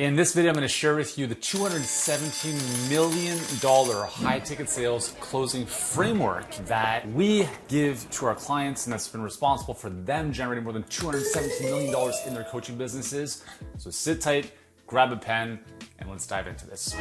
In this video, I'm going to share with you the $217 million high-ticket sales closing framework that we give to our clients, and that's been responsible for them generating more than $217 million in their coaching businesses. So sit tight, grab a pen, and let's dive into this.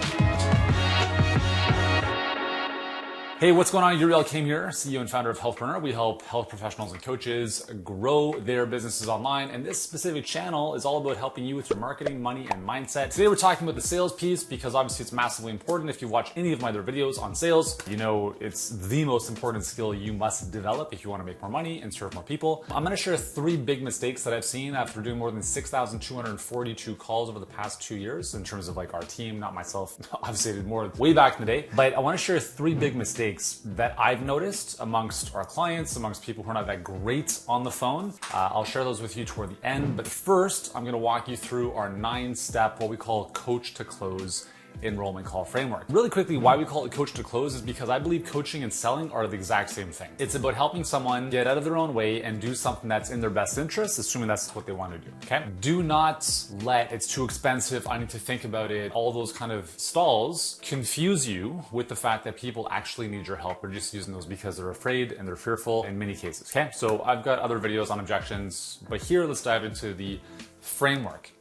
Hey, what's going on? Uriel Kim here, CEO and founder of Healthpreneur. We help health professionals and coaches grow their businesses online. And this specific channel is all about helping you with your marketing, money, and mindset. Today, we're talking about the sales piece because obviously it's massively important. If you watch any of my other videos on sales, you know it's the most important skill you must develop if you want to make more money and serve more people. I'm going to share 3 big mistakes that I've seen after doing more than 6,242 calls over the past 2 years in terms of like our team, not myself. Obviously, I did more way back in the day. But I want to share 3 big mistakes that I've noticed amongst our clients, amongst people who are not that great on the phone. I'll share those with you toward the end. But first, I'm going to walk you through our 9-step, what we call coach to close enrollment call framework. Really quickly, why we call it coach to close is because I believe coaching and selling are the exact same thing. It's about helping someone get out of their own way and do something that's in their best interest, assuming that's what they want to do, okay? Do not let it's too expensive, I need to think about it, all those kind of stalls confuse you with the fact that people actually need your help. They're just using those because they're afraid and they're fearful in many cases, okay? So I've got other videos on objections, but here let's dive into the framework.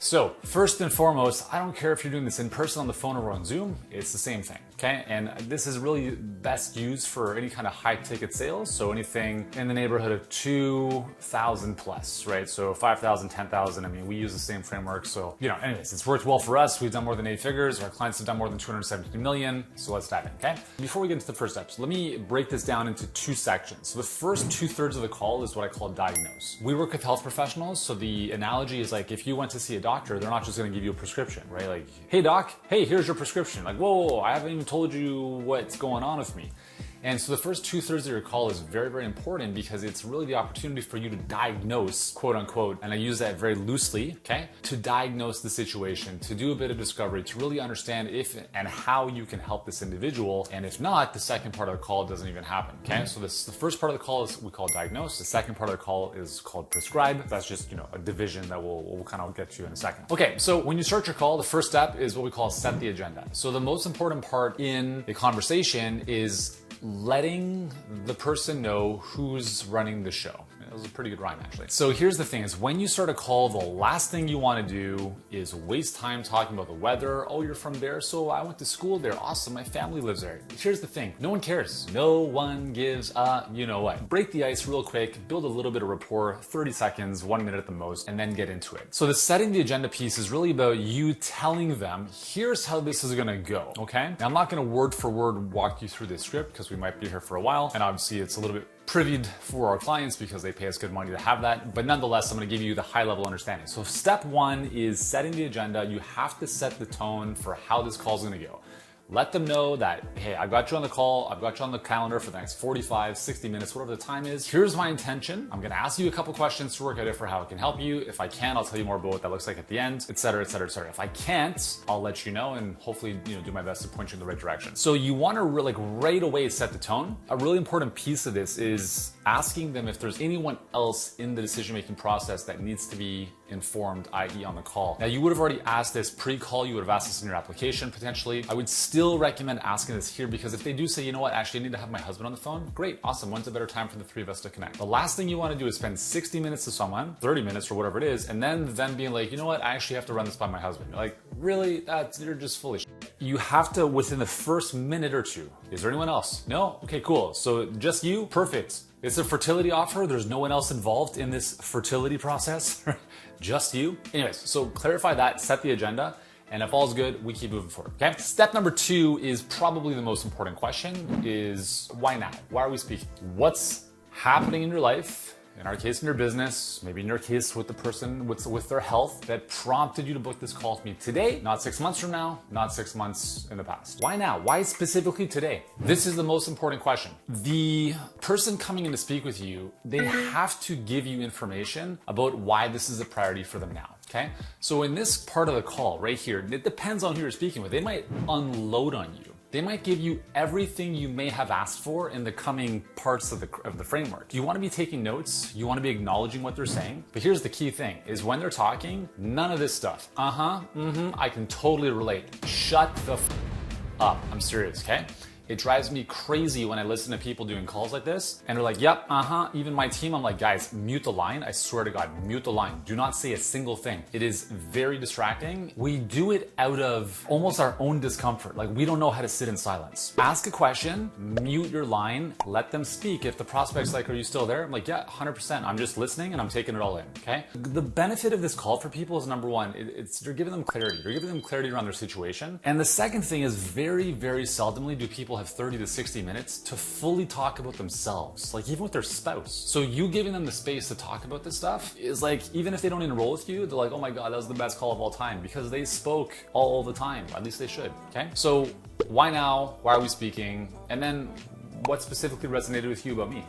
So first and foremost, I don't care if you're doing this in person, on the phone, or on Zoom, it's the same thing, okay? And this is really best used for any kind of high ticket sales. So anything in the neighborhood of 2,000 plus, right? So 5,000, 10,000, I mean, we use the same framework. So, anyways, it's worked well for us. We've done more than 8 figures. Our clients have done more than 270 million. So let's dive in, okay? Before we get into the first steps, let me break this down into 2 sections. So the first 2/3 of the call is what I call diagnose. We work with health professionals. So the analogy is like, if you went to see a doctor, they're not just going to give you a prescription, right? Like, hey doc, hey, here's your prescription. Like, whoa, I haven't even told you what's going on with me. And so the first 2/3 of your call is very, very important because it's really the opportunity for you to diagnose, quote unquote, and I use that very loosely, okay? To diagnose the situation, to do a bit of discovery, to really understand if and how you can help this individual. And if not, the second part of the call doesn't even happen, okay? So the first part of the call is we call diagnose. The second part of the call is called prescribe. That's just, a division that we'll kind of get to in a second. Okay, so when you start your call, the first step is what we call set the agenda. So the most important part in the conversation is letting the person know who's running the show. That was a pretty good rhyme, actually. So here's the thing is when you start a call, the last thing you want to do is waste time talking about the weather. Oh, you're from there, so I went to school there. Awesome, my family lives there. Here's the thing, no one cares. No one gives a you-know-what. Break the ice real quick, build a little bit of rapport, 30 seconds, 1 minute at the most, and then get into it. So the setting the agenda piece is really about you telling them, here's how this is gonna go, okay? Now, I'm not gonna word for word walk you through this script because we might be here for a while, and obviously it's a little bit privied for our clients because they pay us good money to have that. But nonetheless, I'm gonna give you the high level understanding. So step 1 is setting the agenda. You have to set the tone for how this call is gonna go. Let them know that, hey, I've got you on the call, I've got you on the calendar for the next 45, 60 minutes, whatever the time is. Here's my intention. I'm gonna ask you a couple questions to work out for how it can help you. If I can, I'll tell you more about what that looks like at the end, et cetera, et cetera, et cetera. If I can't, I'll let you know and hopefully, do my best to point you in the right direction. So you wanna right away set the tone. A really important piece of this is asking them if there's anyone else in the decision-making process that needs to be informed, i.e. on the call. Now, you would have already asked this pre-call, you would have asked this in your application potentially. I would still recommend asking this here because if they do say, you know what, actually I need to have my husband on the phone, great, awesome, when's a better time for the 3 of us to connect? The last thing you want to do is spend 60 minutes to someone, 30 minutes or whatever it is, and then them being like, you know what, I actually have to run this by my husband. You're like, really? You're just foolish. You have to, within the first minute or 2, is there anyone else? No? Okay, cool. So just you? Perfect. It's a fertility offer. There's no one else involved in this fertility process. Just you. Anyways, so clarify that, set the agenda, and if all's good, we keep moving forward, okay? Step number 2 is probably the most important question is why now? Why are we speaking? What's happening in your life? In our case, in your business, maybe in your case with the person with their health that prompted you to book this call with me today, not 6 months from now, not 6 months in the past. Why now? Why specifically today? This is the most important question. The person coming in to speak with you, they have to give you information about why this is a priority for them now. Okay, so in this part of the call right here, it depends on who you're speaking with. They might unload on you. They might give you everything you may have asked for in the coming parts of the framework. You want to be taking notes, you want to be acknowledging what they're saying, but here's the key thing, is when they're talking, none of this stuff. I can totally relate. Shut the up. I'm serious, okay? It drives me crazy when I listen to people doing calls like this and they're like, yep, even my team. I'm like, guys, mute the line. I swear to God, mute the line. Do not say a single thing. It is very distracting. We do it out of almost our own discomfort. Like we don't know how to sit in silence. Ask a question, mute your line, let them speak. If the prospect's like, are you still there? I'm like, yeah, 100%. I'm just listening and I'm taking it all in, okay? The benefit of this call for people is number one, you're giving them clarity. You're giving them clarity around their situation. And the second thing is very, very seldomly do people have 30 to 60 minutes to fully talk about themselves, like even with their spouse. So you giving them the space to talk about this stuff is like, even if they don't enroll with you, they're like, oh my God, that was the best call of all time because they spoke all the time. At least they should, okay? So why now? Why are we speaking? And then what specifically resonated with you about me?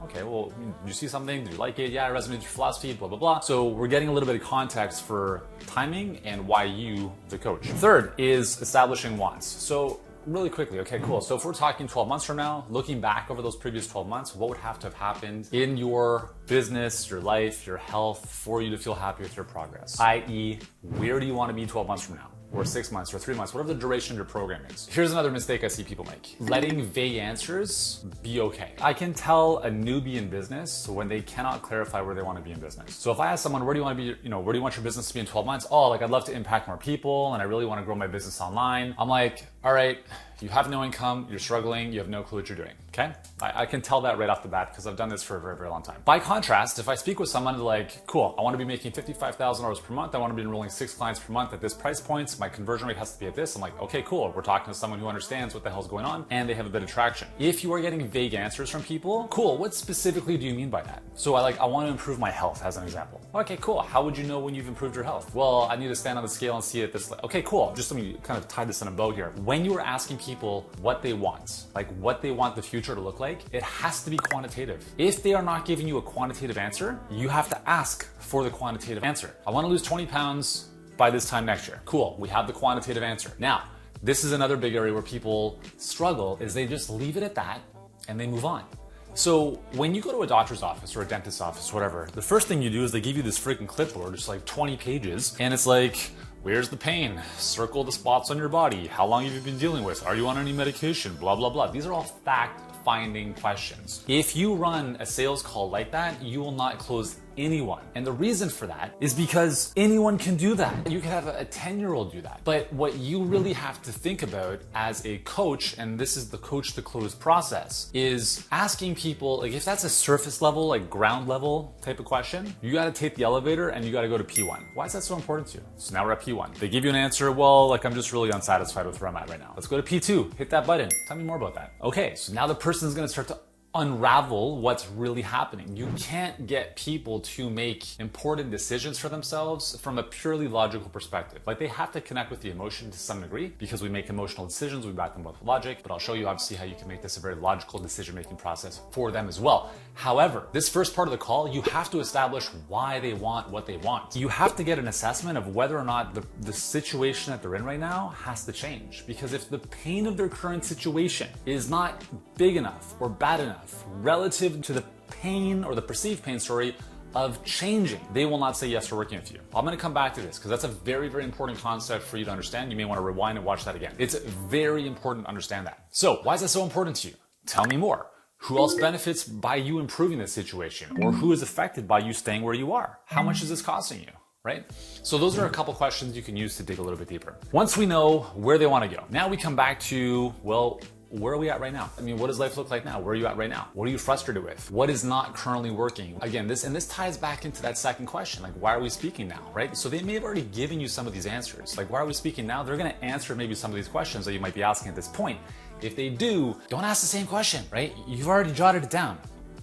Okay, well, did you see something? Did you like it? Yeah, it resonated with your philosophy, blah, blah, blah. So we're getting a little bit of context for timing and why you, the coach. Third is establishing wants. So really quickly, okay, cool. So if we're talking 12 months from now, looking back over those previous 12 months, what would have to have happened in your business, your life, your health for you to feel happy with your progress? i.e., where do you want to be 12 months from now? Or 6 months or 3 months, whatever the duration of your program is. Here's another mistake I see people make. Letting vague answers be okay. I can tell a newbie in business when they cannot clarify where they want to be in business. So if I ask someone, where do you want to be, where do you want your business to be in 12 months? Oh, like I'd love to impact more people and I really want to grow my business online. I'm like, all right, you have no income, you're struggling, you have no clue what you're doing, okay? I can tell that right off the bat because I've done this for a very, very long time. By contrast, if I speak with someone like, cool, I want to be making $55,000 per month, I want to be enrolling 6 clients per month at this price point, my conversion rate has to be at this, I'm like, okay, cool, we're talking to someone who understands what the hell's going on and they have a bit of traction. If you are getting vague answers from people, cool, what specifically do you mean by that? So I want to improve my health as an example. Okay, cool, how would you know when you've improved your health? Well, I need to stand on the scale and see it this, okay, cool, just let me kind of tie this in a bow here. When you are asking people what they want, like what they want the future to look like, it has to be quantitative. If they are not giving you a quantitative answer, you have to ask for the quantitative answer. I want to lose 20 pounds by this time next year. Cool, we have the quantitative answer. Now, this is another big area where people struggle is they just leave it at that and they move on. So when you go to a doctor's office or a dentist's office, whatever, the first thing you do is they give you this freaking clipboard, it's like 20 pages, and it's like, where's the pain? Circle the spots on your body. How long have you been dealing with? Are you on any medication? Blah, blah, blah. These are all fact-finding questions. If you run a sales call like that, you will not close anyone. And the reason for that is because anyone can do that. You can have a 10-year-old do that. But what you really have to think about as a coach, and this is the coach to close process, is asking people, like if that's a surface level, like ground level type of question, you got to take the elevator and you got to go to P1. Why is that so important to you? So now we're at P1. They give you an answer, well, like I'm just really unsatisfied with where I'm at right now. Let's go to P2. Hit that button. Tell me more about that. Okay, so now the person's going to start to unravel what's really happening. You can't get people to make important decisions for themselves from a purely logical perspective. Like they have to connect with the emotion to some degree because we make emotional decisions, we back them up with logic, but I'll show you obviously how you can make this a very logical decision-making process for them as well. However, this first part of the call, you have to establish why they want what they want. You have to get an assessment of whether or not the situation that they're in right now has to change. Because if the pain of their current situation is not big enough or bad enough relative to the pain or the perceived pain, of changing, they will not say yes to working with you. I'm gonna come back to this because that's a very, very important concept for you to understand. You may wanna rewind and watch that again. It's very important to understand that. So why is that so important to you? Tell me more. Who else benefits by you improving this situation? Or who is affected by you staying where you are? How much is this costing you? Right? So those are a couple questions you can use to dig a little bit deeper. Once we know where they wanna go, now we come back to, well, where are we at right now? I mean, what does life look like now? Where are you at right now? What are you frustrated with? What is not currently working? Again, this ties back into that second question, like why are we speaking now, right? So they may have already given you some of these answers. Like why are we speaking now? They're gonna answer maybe some of these questions that you might be asking at this point. If they do, don't ask the same question, right? You've already jotted it down.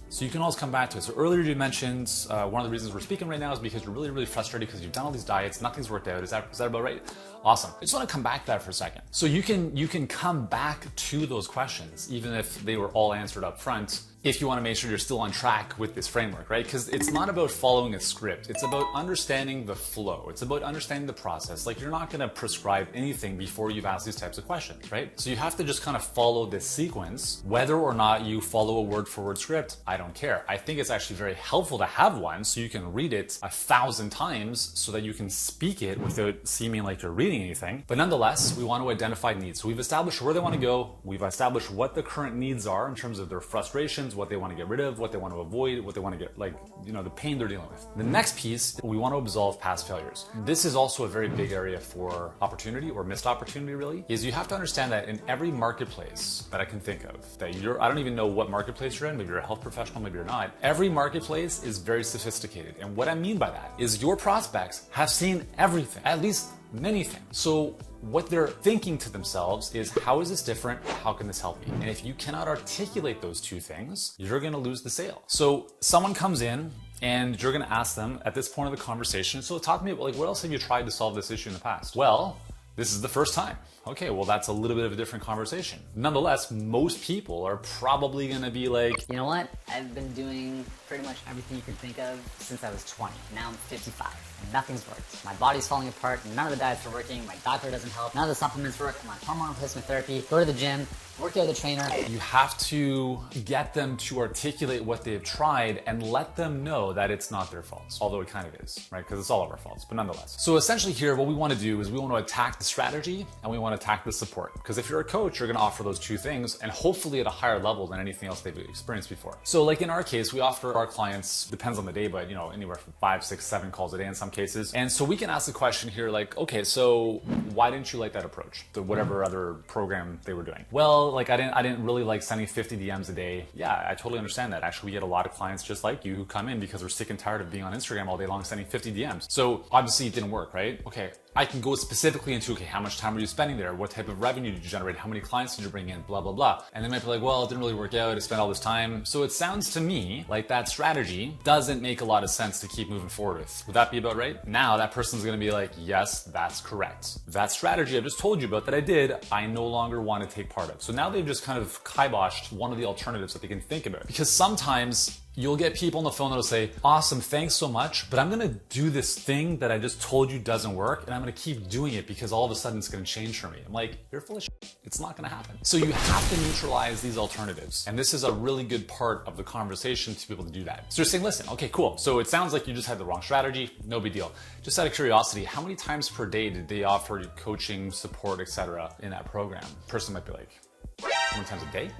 So you can always come back to it. So earlier you mentioned one of the reasons we're speaking right now is because you're really, really frustrated because you've done all these diets, nothing's worked out. Is that about right? Awesome. I just want to come back to that for a second. So you can come back to those questions, even if they were all answered up front if you want to make sure you're still on track with this framework, right? Because it's not about following a script. It's about understanding the flow. It's about understanding the process. Like, you're not going to prescribe anything before you've asked these types of questions, right? So you have to just kind of follow this sequence. Whether or not you follow a word for word script, I don't care. I think it's actually very helpful to have one so you can read it 1,000 times so that you can speak it without seeming like you're reading anything. But nonetheless, we want to identify needs. So we've established where they want to go. We've established what the current needs are in terms of their frustrations, what they want to get rid of, what they want to avoid, what they want to get, like, you know, the pain they're dealing with. The next piece, we want to absolve past failures. This is also a very big area for opportunity, or missed opportunity really, is you have to understand that in every marketplace that I can think of, that I don't even know what marketplace you're in, maybe you're a health professional, maybe you're not. Every marketplace is very sophisticated. And what I mean by that is your prospects have seen everything, at least many things. So what they're thinking to themselves is, how is this different? How can this help me? And if you cannot articulate those two things, you're going to lose the sale. So someone comes in and you're going to ask them at this point of the conversation, so talk to me about, like, what else have you tried to solve this issue in the past? Well, this is the first time. Okay, well, that's a little bit of a different conversation. Nonetheless, most people are probably gonna be like, you know what? I've been doing pretty much everything you can think of since I was 20. Now I'm 55, and nothing's worked. My body's falling apart, none of the diets are working, my doctor doesn't help, none of the supplements work, I'm on hormone replacement therapy, go to the gym, work out with a trainer. You have to get them to articulate what they've tried and let them know that it's not their fault, although it kind of is, right? Because it's all of our faults, but nonetheless. So essentially here, what we want to do is we want to attack the strategy and we want to attack the support. Because if you're a coach, you're going to offer those two things, and hopefully at a higher level than anything else they've experienced before. So like in our case, we offer our clients, depends on the day, but, you know, anywhere from 5, 6, 7 calls a day in some cases. And so we can ask the question here, like, okay, so why didn't you like that approach to whatever other program they were doing? Well, like I didn't really like sending 50 DMs a day. Yeah, I totally understand that. Actually, we get a lot of clients just like you who come in because we're sick and tired of being on Instagram all day long sending 50 DMs. So obviously it didn't work, right? Okay, I can go specifically into, okay, how much time were you spending there? What type of revenue did you generate? How many clients did you bring in? Blah, blah, blah. And they might be like, well, it didn't really work out. I spent all this time. So it sounds to me like that strategy doesn't make a lot of sense to keep moving forward with. Would that be about right? Now that person's going to be like, yes, that's correct. That strategy I just told you about that I did, I no longer want to take part of. So now they've just kind of kiboshed one of the alternatives that they can think about. Because sometimes you'll get people on the phone that'll say, awesome, thanks so much, but I'm gonna do this thing that I just told you doesn't work, and I'm gonna keep doing it because all of a sudden it's gonna change for me. I'm like, you're full of shit. It's not gonna happen. So you have to neutralize these alternatives. And this is a really good part of the conversation to be able to do that. So you're saying, listen, okay, cool. So it sounds like you just had the wrong strategy, no big deal. Just out of curiosity, how many times per day did they offer you coaching, support, etc. in that program? Person might be like, how many times a day?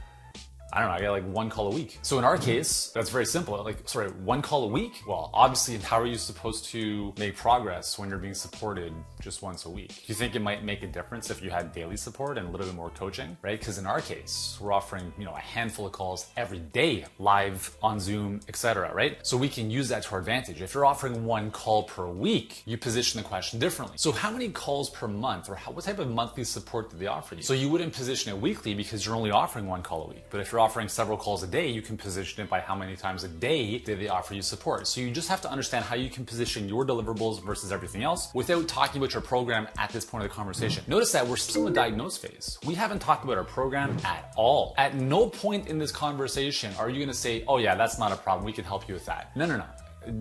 I don't know, I get like 1 call a week. So in our case, that's very simple. Like, sorry, 1 call a week? Well, obviously, how are you supposed to make progress when you're being supported just once a week? Do you think it might make a difference if you had daily support and a little bit more coaching, right? Because in our case, we're offering, you know, a handful of calls every day, live on Zoom, etc., right? So we can use that to our advantage. If you're offering 1 call per week, you position the question differently. So how many calls per month, or what type of monthly support do they offer you? So you wouldn't position it weekly because you're only offering 1 call a week. But if you're offering several calls a day, you can position it by how many times a day did they offer you support. So you just have to understand how you can position your deliverables versus everything else without talking about your program at this point of the conversation. Notice that we're still in the diagnose phase. We haven't talked about our program at all. At no point in this conversation are you going to say, oh yeah, that's not a problem, we can help you with that. No, no, no.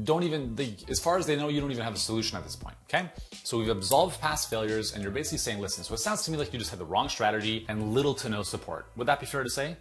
Don't even, as far as they know, you don't even have a solution at this point, okay? So we've absolved past failures, and you're basically saying, listen, so it sounds to me like you just had the wrong strategy and little to no support. Would that be fair to say?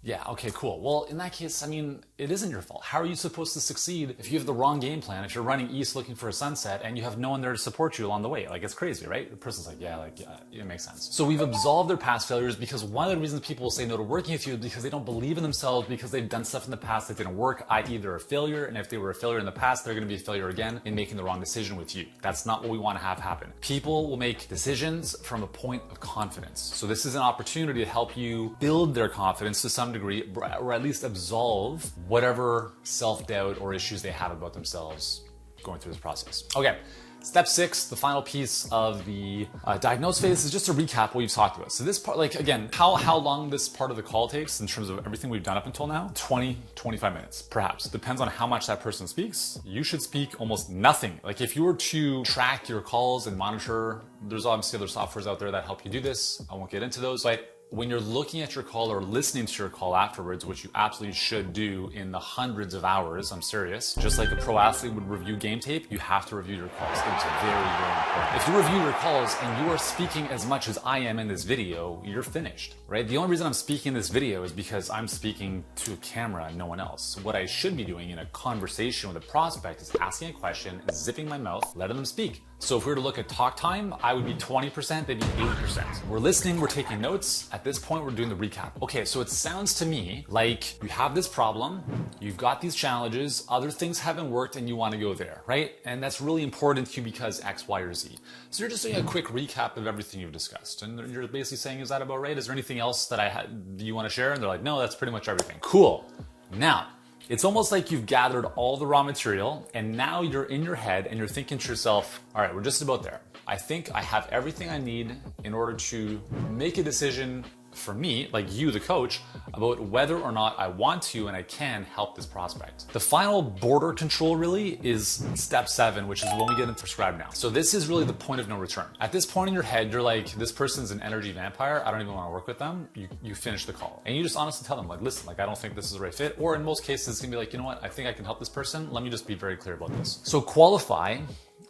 Yeah, okay, cool. Well, in that case, I mean, it isn't your fault. How are you supposed to succeed if you have the wrong game plan, if you're running east looking for a sunset and you have no one there to support you along the way? Like, it's crazy, right? The person's like, yeah, it makes sense. So we've absolved their past failures because one of the reasons people will say no to working with you is because they don't believe in themselves, because they've done stuff in the past that didn't work, i.e. they're a failure, and if they were a failure in the past, they're gonna be a failure again in making the wrong decision with you. That's not what we wanna have happen. People will make decisions from a point of confidence. So this is an opportunity to help you build their confidence to some degree, or at least absolve whatever self-doubt or issues they have about themselves going through this process. Okay, step 6, the final piece of the diagnose phase, is just to recap what you've talked about. So this part, like again, how long this part of the call takes in terms of everything we've done up until now, 20, 25 minutes, perhaps. Depends on how much that person speaks. You should speak almost nothing. Like if you were to track your calls and monitor, there's obviously other softwares out there that help you do this. I won't get into those, but when you're looking at your call or listening to your call afterwards, which you absolutely should do in the hundreds of hours, I'm serious, just like a pro athlete would review game tape, you have to review your calls. It's very, very important. If you review your calls and you are speaking as much as I am in this video, you're finished, right? The only reason I'm speaking in this video is because I'm speaking to a camera and no one else. What I should be doing in a conversation with a prospect is asking a question, zipping my mouth, letting them speak. So if we were to look at talk time, I would be 20%, they'd be 80%. We're listening, we're taking notes. At this point, we're doing the recap. Okay, so it sounds to me like you have this problem, you've got these challenges, other things haven't worked, and you want to go there, right? And that's really important to you because X, Y, or Z. So you're just doing a quick recap of everything you've discussed. And you're basically saying, is that about right? Is there anything else that you want to share? And they're like, no, that's pretty much everything. Cool. Now, it's almost like you've gathered all the raw material and now you're in your head and you're thinking to yourself, all right, we're just about there. I think I have everything I need in order to make a decision for me, like you, the coach, about whether or not I want to and I can help this prospect. The final border control really is step 7, which is when we get into Prescribe now. So this is really the point of no return. At this point in your head, you're like, this person's an energy vampire. I don't even want to work with them. You finish the call. And you just honestly tell them, like, listen, like, I don't think this is the right fit. Or in most cases, it's gonna be like, you know what? I think I can help this person. Let me just be very clear about this. So qualify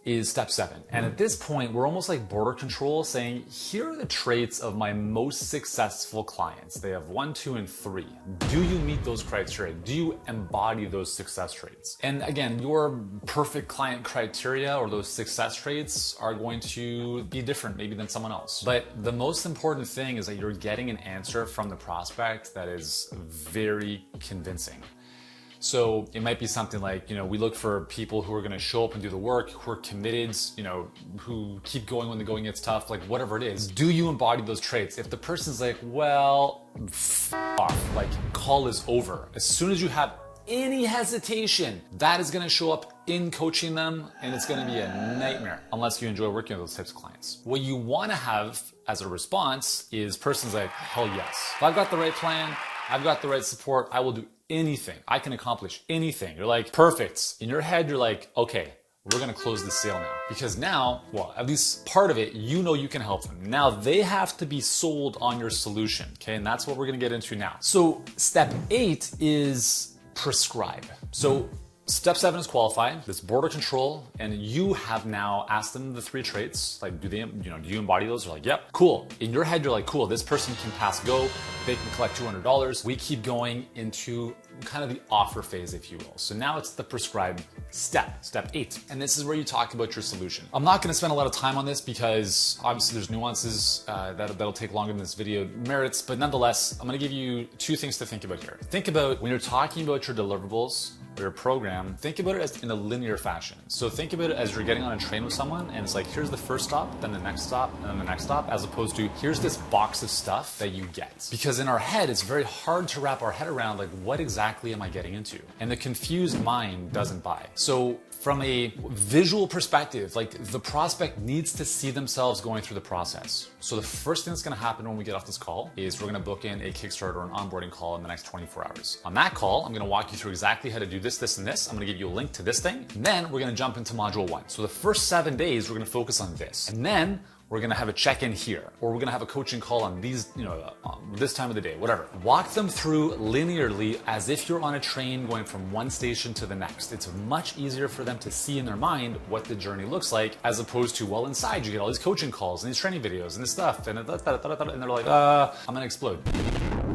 is step 7. And at this point, we're almost like border control saying, here are the traits of my most successful clients. They have 1, 2, and 3. Do you meet those criteria? Do you embody those success traits? And again, your perfect client criteria or those success traits are going to be different maybe than someone else. But the most important thing is that you're getting an answer from the prospect that is very convincing. So it might be something like, we look for people who are going to show up and do the work, who are committed, who keep going when the going gets tough, like whatever it is. Do you embody those traits? If the person's like, well, off, like call is over. As soon as you have any hesitation, that is going to show up in coaching them and it's going to be a nightmare unless you enjoy working with those types of clients. What you want to have as a response is person's like, hell yes. If I've got the right plan, I've got the right support, I will do anything. I can accomplish anything. You're like, perfect. In your head, you're like, okay, we're going to close this sale now. Because now, well, at least part of it, you can help them. Now they have to be sold on your solution. Okay. And that's what we're going to get into now. So step 8 is prescribe. So step 7 is qualify, this border control, and you have now asked them the 3 traits. Like, do you embody those? You're like, yep, cool. In your head, you're like, cool, this person can pass go, they can collect $200. We keep going into kind of the offer phase, if you will. So now it's the prescribe step 8. And this is where you talk about your solution. I'm not gonna spend a lot of time on this because obviously there's nuances that'll take longer than this video merits, but nonetheless, I'm gonna give you 2 things to think about here. Think about when you're talking about your deliverables, or your program, think about it as in a linear fashion. So think about it as you're getting on a train with someone and it's like, here's the first stop, then the next stop, and then the next stop, as opposed to here's this box of stuff that you get. Because in our head, it's very hard to wrap our head around like, what exactly am I getting into? And the confused mind doesn't buy. So from a visual perspective, like the prospect needs to see themselves going through the process. So the first thing that's gonna happen when we get off this call is we're gonna book in a Kickstarter or an onboarding call in the next 24 hours. On that call, I'm gonna walk you through exactly how to do this, this, and this. I'm gonna give you a link to this thing. And then we're gonna jump into module 1. So the first 7 days, we're gonna focus on this. And then we're gonna have a check-in here, or we're gonna have a coaching call on these, this time of the day, whatever. Walk them through linearly as if you're on a train going from one station to the next. It's much easier for them to see in their mind what the journey looks like, as opposed to, well, inside you get all these coaching calls and these training videos and this stuff, and they're like, I'm gonna explode.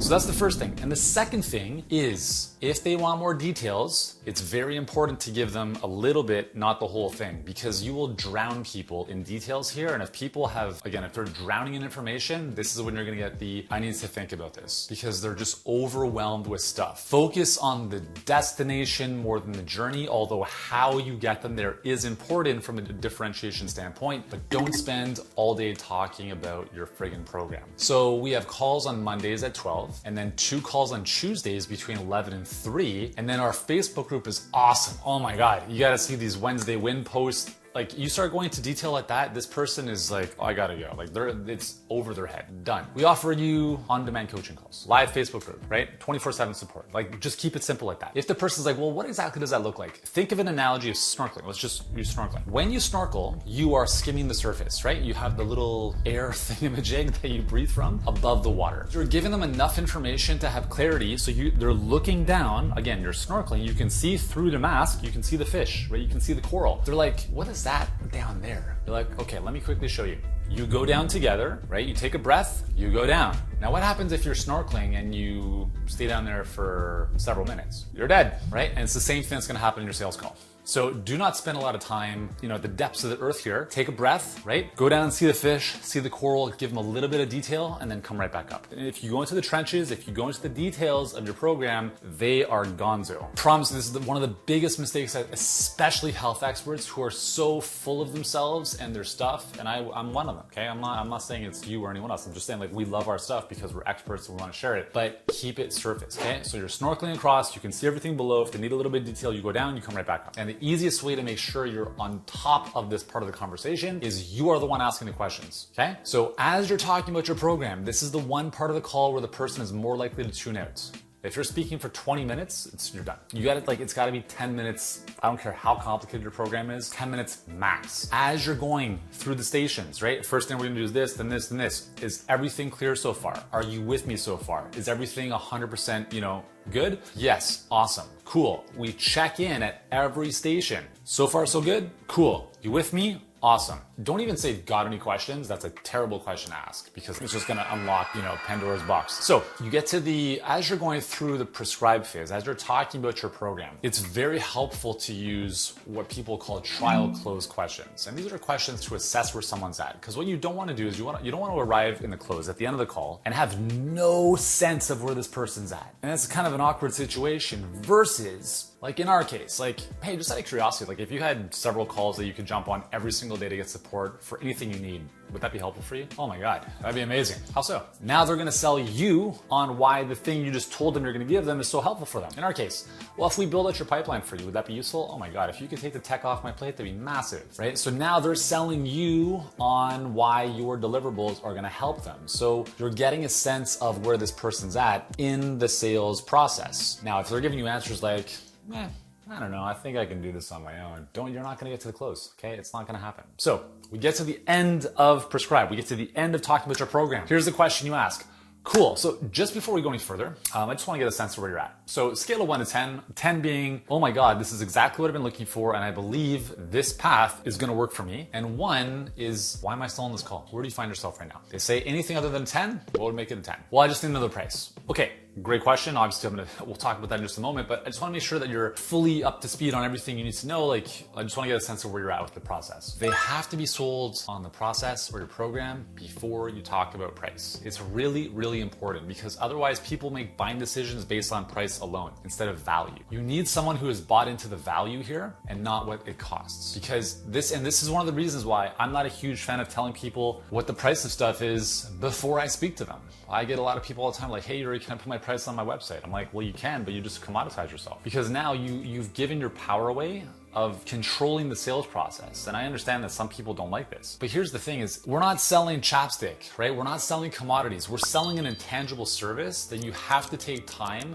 So that's the first thing. And the second thing is, if they want more details, it's very important to give them a little bit, not the whole thing, because you will drown people in details here. And if people have, again, if they're drowning in information, this is when you're gonna get the, I need to think about this, because they're just overwhelmed with stuff. Focus on the destination more than the journey, although how you get them there is important from a differentiation standpoint, but don't spend all day talking about your friggin' program. So we have calls on Mondays at 12, and then 2 calls on Tuesdays between 11 and 3. And then our Facebook group is awesome. Oh my God, you gotta see these Wednesday win posts. Like you start going to detail like that, this person is like, oh, I gotta go. Like it's over their head, done. We offer you on-demand coaching calls, live Facebook group, right? 24/7 support. Like just keep it simple like that. If the person's like, well, what exactly does that look like? Think of an analogy of snorkeling. Let's just use snorkeling. When you snorkel, you are skimming the surface, right? You have the little air thingamajig that you breathe from above the water. You're giving them enough information to have clarity, so they're looking down. Again, you're snorkeling. You can see through the mask. You can see the fish, right? You can see the coral. They're like, what is that down there? You're like, okay, let me quickly show you. You go down together, right? You take a breath, you go down. Now what happens if you're snorkeling and you stay down there for several minutes? You're dead, right? And it's the same thing that's gonna happen in your sales call. So do not spend a lot of time, at the depths of the earth here. Take a breath, right? Go down and see the fish, see the coral, give them a little bit of detail, and then come right back up. And if you go into the trenches, if you go into the details of your program, they are gonzo. Promise, this is one of the biggest mistakes, especially health experts who are so full of themselves and their stuff. And I'm one of them, okay? I'm not saying it's you or anyone else. I'm just saying like we love our stuff because we're experts and we want to share it, but keep it surface, okay? So you're snorkeling across, you can see everything below. If they need a little bit of detail, you go down, you come right back up. And the easiest way to make sure you're on top of this part of the conversation is you are the one asking the questions, okay? So as you're talking about your program, this is the one part of the call where the person is more likely to tune out. If you're speaking for 20 minutes, you're done. You got it, it's gotta be 10 minutes. I don't care how complicated your program is, 10 minutes max. As you're going through the stations, right? First thing we're gonna do is this, then this, then this. Is everything clear so far? Are you with me so far? Is everything 100%, good? Yes, awesome, cool. We check in at every station. So far, so good? Cool. You with me? Awesome. Don't even say, got any questions? That's a terrible question to ask because it's just gonna unlock, Pandora's box. So you get to as you're going through the prescribe phase, as you're talking about your program, it's very helpful to use what people call trial close questions. And these are questions to assess where someone's at. Because what you don't wanna do is you don't wanna arrive in the close at the end of the call and have no sense of where this person's at. And that's kind of an awkward situation versus like in our case, hey, just out of curiosity, if you had several calls that you could jump on every single day to get support for anything you need, would that be helpful for you? Oh my God, that'd be amazing. How so? Now they're gonna sell you on why the thing you just told them you're gonna give them is so helpful for them. In our case, well, if we build out your pipeline for you, would that be useful? Oh my God, if you could take the tech off my plate, that'd be massive, right? So now they're selling you on why your deliverables are gonna help them. So you're getting a sense of where this person's at in the sales process. Now, if they're giving you answers like, I don't know, I think I can do this on my own. You're not gonna get to the close, okay? It's not gonna happen. So we get to the end of Prescribe. We get to the end of talking about your program. Here's the question you ask. Cool, so just before we go any further, I just wanna get a sense of where you're at. So scale of 1 to 10, 10 being, oh my God, this is exactly what I've been looking for and I believe this path is gonna work for me. And 1 is, why am I still on this call? Where do you find yourself right now? They say anything other than 10, what would make it a 10? Well, I just need another price. Okay, great question. Obviously, we'll talk about that in just a moment, but I just wanna make sure that you're fully up to speed on everything you need to know. I just wanna get a sense of where you're at with the process. They have to be sold on the process or your program before you talk about price. It's really, really important because otherwise people make buying decisions based on price alone instead of value. You need someone who has bought into the value here and not what it costs. Because this is one of the reasons why I'm not a huge fan of telling people what the price of stuff is before I speak to them. I get a lot of people all the time like, hey, Yuri, can I put my price on my website? I'm like, well, you can, but you just commoditize yourself. Because now you've given your power away of controlling the sales process. And I understand that some people don't like this. But here's the thing is, we're not selling chapstick, right? We're not selling commodities. We're selling an intangible service that you have to take time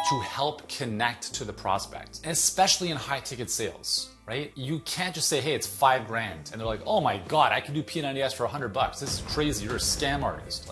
to help connect to the prospect, especially in high ticket sales. Right? You can't just say, hey, it's $5,000. And they're like, oh my God, I can do P90S for $100. This is crazy. You're a scam artist.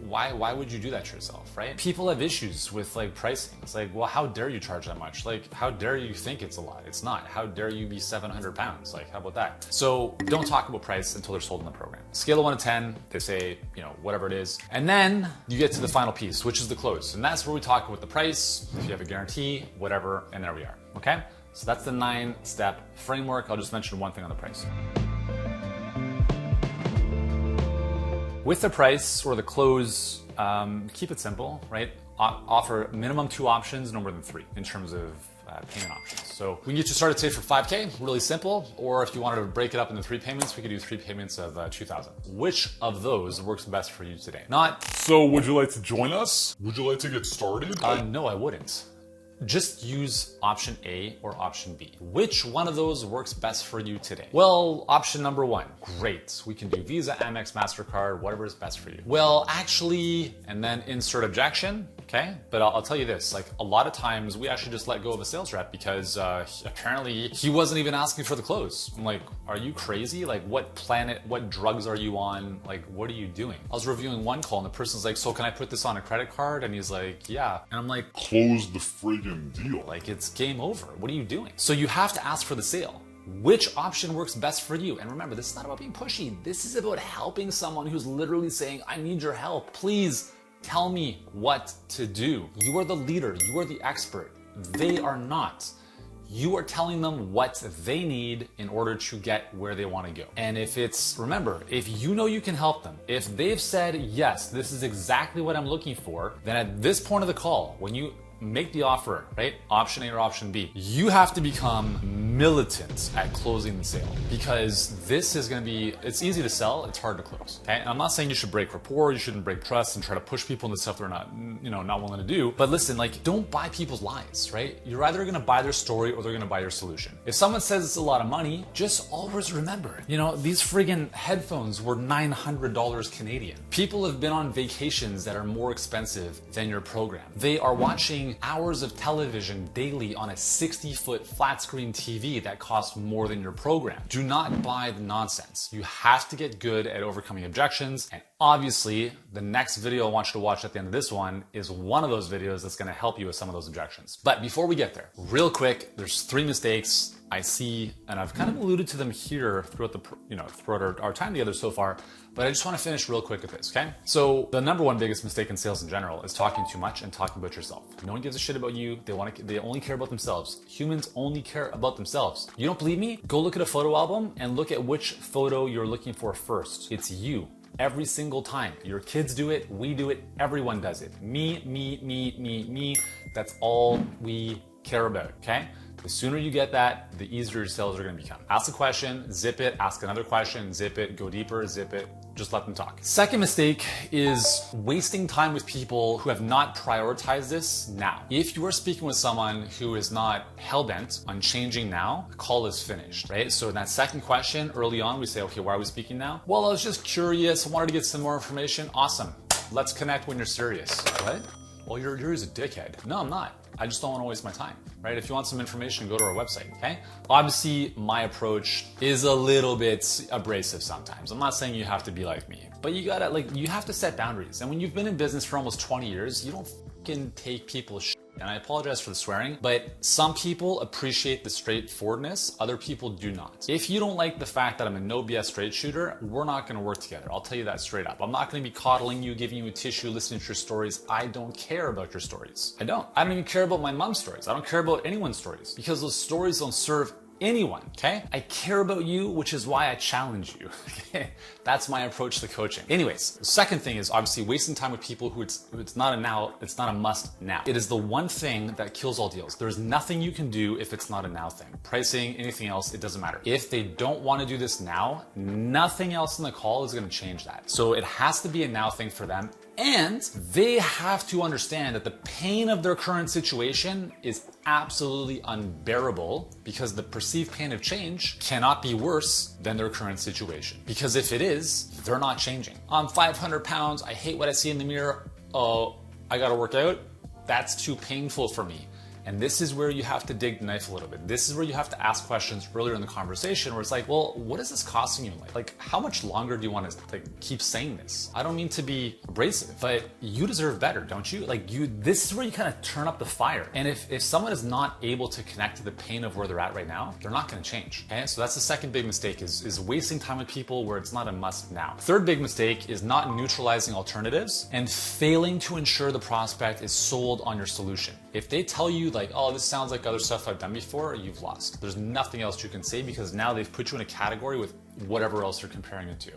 Why would you do that to yourself, right? People have issues with pricing. It's like, well, how dare you charge that much? How dare you think it's a lot? It's not. How dare you be 700 pounds? How about that? So don't talk about price until they're sold in the program. Scale of 1 to 10, they say, whatever it is. And then you get to the final piece, which is the close. And that's where we talk about the price, if you have a guarantee, whatever, and there we are, okay? So that's the 9-step framework. I'll just mention one thing on the price. With the price or the close, keep it simple, right? Offer minimum 2 options, no more than 3 in terms of payment options. So we can get you started today for $5,000, really simple. Or if you wanted to break it up into 3 payments, we could do 3 payments of $2,000. Which of those works best for you today? Not, so would you like to join us? Would you like to get started? No, I wouldn't. just use option A or option B. Which one of those works best for you today? Well, option number one, great. We can do Visa, Amex, MasterCard, whatever is best for you. Well, actually, and then insert objection, okay? But I'll tell you this, like a lot of times we actually just let go of a sales rep because apparently he wasn't even asking for the close. I'm like, are you crazy? Like what planet, what drugs are you on? Like, what are you doing? I was reviewing one call and the person's like, so can I put this on a credit card? And he's like, yeah. And I'm like, close the friggin' deal. like it's game over. What are you doing? So you have to ask for the sale. Which option works best for you? And remember, this is not about being pushy. This is about helping someone who's literally saying, I need your help. Please tell me what to do. You are the leader. You are the expert. They are not. You are telling them what they need in order to get where they want to go. And remember, if you know you can help them, if they've said, yes, this is exactly what I'm looking for, then at this point of the call, when you make the offer, right? Option A or option B, you have to become militant at closing the sale because this is going to be, it's easy to sell, it's hard to close. Okay? And I'm not saying you should break rapport, you shouldn't break trust and try to push people into stuff they're not, not willing to do. But listen, like don't buy people's lies, right? You're either going to buy their story or they're going to buy your solution. If someone says it's a lot of money, just always remember, these friggin' headphones were $900 Canadian. People have been on vacations that are more expensive than your program. They are watching hours of television daily on a 60-foot flat screen TV that costs more than your program. Do not buy the nonsense. You have to get good at overcoming objections. And obviously, the next video I want you to watch at the end of this one is one of those videos that's going to help you with some of those objections. But before we get there, real quick, there's 3 mistakes I see, and I've kind of alluded to them here throughout throughout our time together so far, but I just want to finish real quick with this, okay? So the number one biggest mistake in sales in general is talking too much and talking about yourself. No one gives a shit about you. They only care about themselves. Humans only care about themselves. You don't believe me? Go look at a photo album and look at which photo you're looking for first. It's you. Every single time. Your kids do it, we do it, everyone does it. Me, me, me, me, me. That's all we care about, okay? The sooner you get that, the easier your sales are going to become. Ask a question, zip it, ask another question, zip it, go deeper, zip it, just let them talk. Second mistake is wasting time with people who have not prioritized this now. If you are speaking with someone who is not hell-bent on changing now, the call is finished, right? So in that second question, early on, we say, okay, why are we speaking now? Well, I was just curious, I wanted to get some more information. Awesome. Let's connect when you're serious. What? Well, you're a dickhead. No, I'm not. I just don't want to waste my time, right? If you want some information, go to our website, okay? Obviously, my approach is a little bit abrasive sometimes. I'm not saying you have to be like me, but you have to set boundaries. And when you've been in business for almost 20 years, you don't fucking take people's shit. And I apologize for the swearing, but some people appreciate the straightforwardness, other people do not. If you don't like the fact that I'm a no BS straight shooter, we're not gonna work together. I'll tell you that straight up. I'm not gonna be coddling you, giving you a tissue, listening to your stories. I don't care about your stories. I don't even care about my mom's stories. I don't care about anyone's stories because those stories don't serve anyone, okay? I care about you, which is why I challenge you, okay? That's my approach to coaching. Anyways, the second thing is obviously wasting time with people who it's not a must now. It is the one thing that kills all deals. There's nothing you can do if it's not a now thing. Pricing, anything else, it doesn't matter. If they don't want to do this now, nothing else in the call is going to change that. So it has to be a now thing for them. And they have to understand that the pain of their current situation is absolutely unbearable because the perceived pain of change cannot be worse than their current situation. Because if it is, they're not changing. I'm 500 pounds. I hate what I see in the mirror. Oh, I got to work out. That's too painful for me. And this is where you have to dig the knife a little bit. This is where you have to ask questions earlier in the conversation where it's like, well, what is this costing you? Like how much longer do you want to keep saying this? I don't mean to be abrasive, but you deserve better, don't you? This is where you kind of turn up the fire. And if someone is not able to connect to the pain of where they're at right now, they're not going to change. Okay, so that's the second big mistake is wasting time with people where it's not a must now. Third big mistake is not neutralizing alternatives and failing to ensure the prospect is sold on your solution. If they tell you oh, this sounds like other stuff I've done before, you've lost. There's nothing else you can say because now they've put you in a category with whatever else you're comparing it to.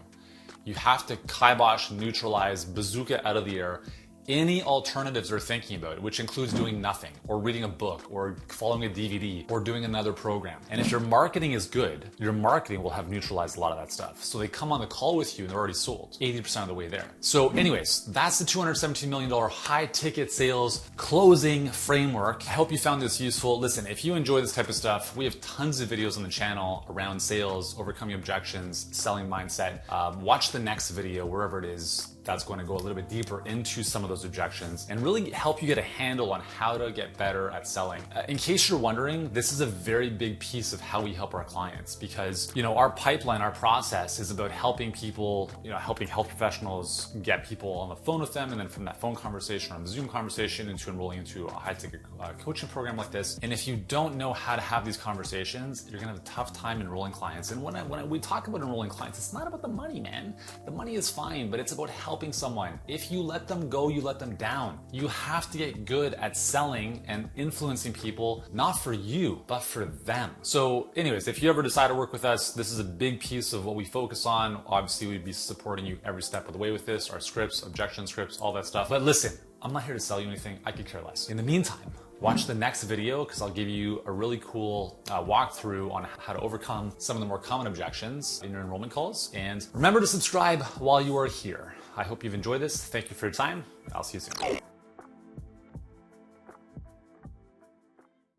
You have to kibosh, neutralize, bazooka out of the air any alternatives they're thinking about, which includes doing nothing or reading a book or following a DVD or doing another program. And if your marketing is good, your marketing will have neutralized a lot of that stuff. So they come on the call with you and they're already sold 80% of the way there. So anyways, that's the $217 million high ticket sales closing framework. I hope you found this useful. Listen, if you enjoy this type of stuff, we have tons of videos on the channel around sales, overcoming objections, selling mindset. Watch the next video, wherever it is, that's going to go a little bit deeper into some of those objections and really help you get a handle on how to get better at selling. In case you're wondering, this is a very big piece of how we help our clients because, our pipeline, our process is about helping people, helping health professionals get people on the phone with them, and then from that phone conversation or the Zoom conversation into enrolling into a high ticket coaching program like this. And if you don't know how to have these conversations, you're going to have a tough time enrolling clients. And when we talk about enrolling clients, it's not about the money, man. The money is fine, but it's about helping someone. If you let them go, you let them down. You have to get good at selling and influencing people, not for you, but for them. So anyways, if you ever decide to work with us, this is a big piece of what we focus on. Obviously, we'd be supporting you every step of the way with this, our scripts, objection scripts, all that stuff. But listen, I'm not here to sell you anything. I could care less. In the meantime, watch the next video because I'll give you a really cool walkthrough on how to overcome some of the more common objections in your enrollment calls. And remember to subscribe while you are here. I hope you've enjoyed this. Thank you for your time. I'll see you soon.